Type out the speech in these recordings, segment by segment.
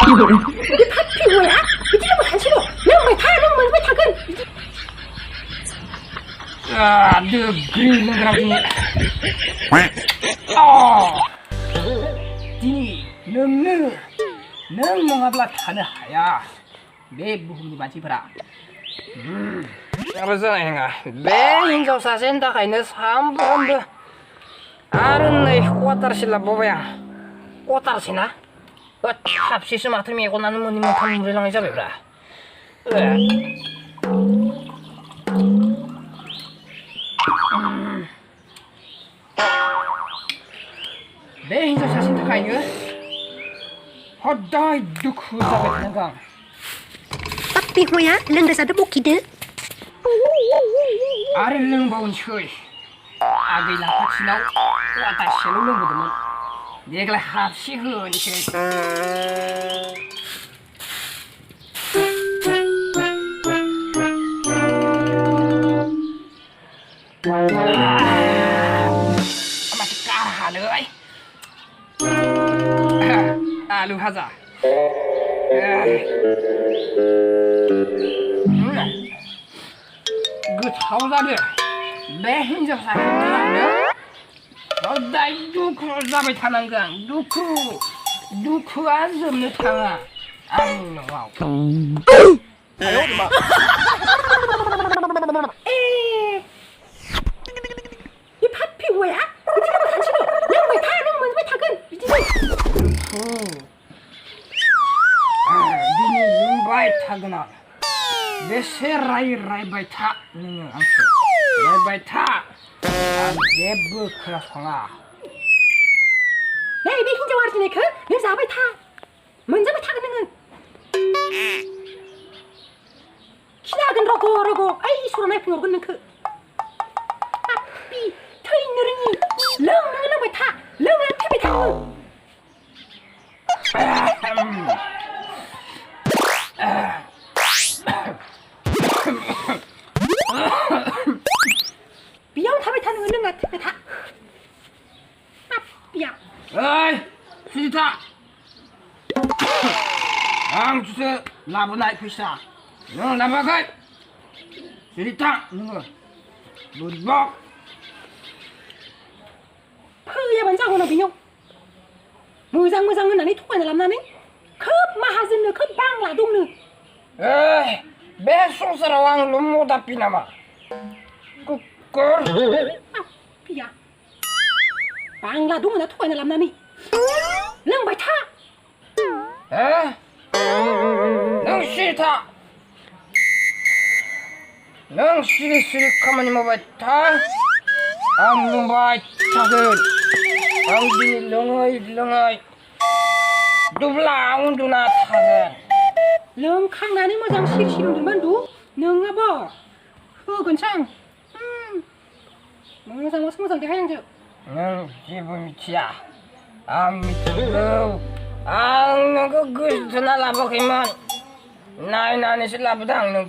이 파피 뭐야? 이게 뭐 단신호? 넌 왜 타건? 아, 너 그리는 거라니. 디니, 능 apa 타는 하야. 내 무흠이 많지 봐라. Apa sana nga? Be hinjaw sa senda kay na samburan ba? Aron na kuwatar sila bobayang. Kuwatar sila? At hapsi sumatami ako na naman mo tamuri lang isa bebra. Be hinjaw sa senda kay na? Hoday dukhu sa betnagang. Papi 뭐야? 랭가사도 못 기대. 아래는 바운 슈이 아기랑 같이 나오 왔다 셀로는 거든 내가 합시 흐니 아마 까하네 알루 하자 그 차오자들 내 hinjaw sa hintaran no dai duku zabai tanan gang duku azum ne tanga amin wow ayo ma 이 파피 뭐야? 이게 뭐 단신호? 넌왜 타건? dini lumbai tagna Dese rai baita ning angse rai baita jebu krasanga 내 입에 흰자와 지네 그? 내 사바이 타. 먼저 왜 타거는? 키나건 러고 아이 소라 나이프 오거는 그. 아삐 터인 느르니 렁 왜 타? 렁 태비 타. 비양 탑에 타는 얼른 같아 다. 비양. 어이 수지타 주세 라브나이 피시다 너 라바가이 수지타 너 무리박 프야 반장은 비용. 무장은 아니 토관을 남나네. 컵 마하즈는 컵 방라 동는. 에이 매 송사라 왕 놈모다 피나마 비야. 방라 동은 토관을 남나니. 능 바이 타. 에? 능 싫다 능 시리 가만히 먹었다 앙 바이 타글 앙디 렁어이 두블라 운두나 타글 능 캉나는 뭐장 싫으면 두. 능아 봐. 흑은창. 무상 대 하양저. 능 기분 미치야 안 미치고 앙 그스나 라버기만 나이 실라부당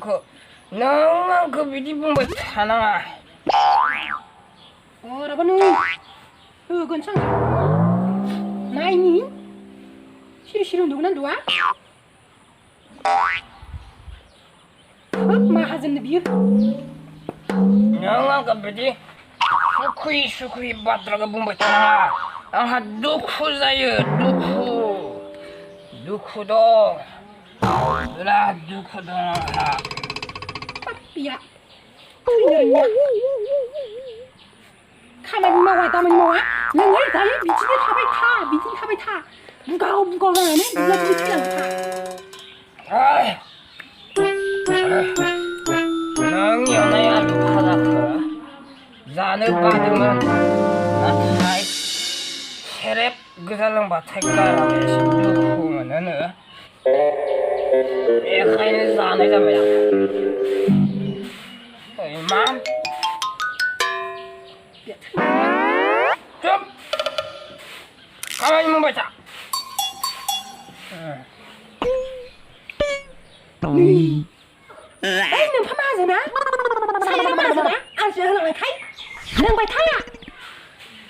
능은 그 비디분 뭐 타나 라버는 흑은창. 나이니? 싫어 누구는 누아? 마하즈는 비유. 능은 그 비디 수쿠이 바트라가 분뭐 타나 아 누쿠자유 누쿠도 누라 누쿠도 비야. 그녀냐? 가만히 마와 다만 마와. 능을 다이 미친 탑에 타. 무거워가 안해. 누가 그리 타. 아이 능이 연애야 누카다 잔을 받으면 나타나이 체랩 그 사람 바탈까라 대신 누구면은 에카이는 잔을 잡아야 이만 좀 가만히 못 봤다 능 파마하잖아. 사이마하잖아. 아주 흘러가 카이. 능 바이 타야.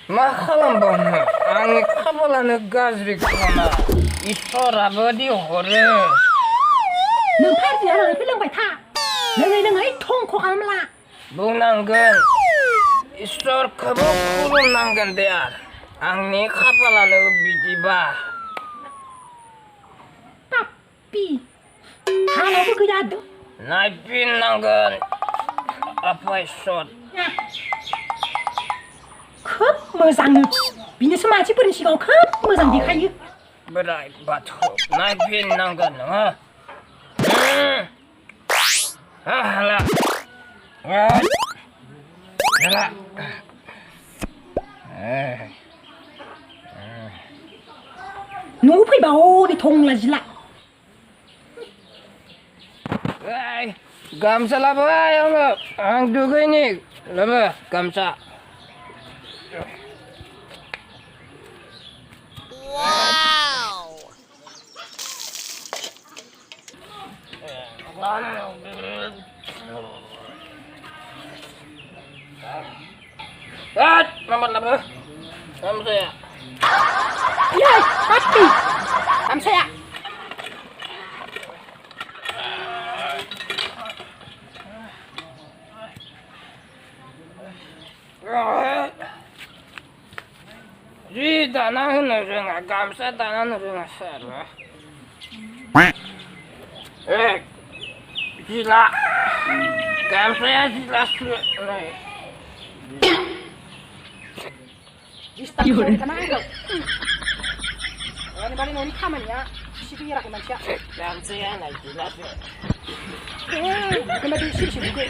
마칼람 보네 아니 카발라는 가즈리 카나 있어라 어디 호래. 능 팔지 않아 필름 바이 타. 능이 통코 감라. 뭉난건 있어 그거 푸른 난건데야. 앙니 카발라는 비디바. 빠삐. 하나 그 야도. 나이 빛난건 아빠 있어. 컵 뭐상. 비니스 마치 뿌린 시간 컵 뭐상 디카유. Berai batu, naik pinang kan, ha? Lah, lah, Nú phải bảo đi thùng là gì lạ. Gamsa lah apa yang ang duga ini, lah gamsa. Mamat lah ber, kamu saya. Ya, tapi kamu saya. Di tanah nurung, gamsa tanah nurung asal. Gila, gamsa ya gila sulit. Istighfar kana enggak? Ini balik noni kaman ya. Situ ya rakyat manusia. Gamsa ya naik gila sulit. Kena di sini juga.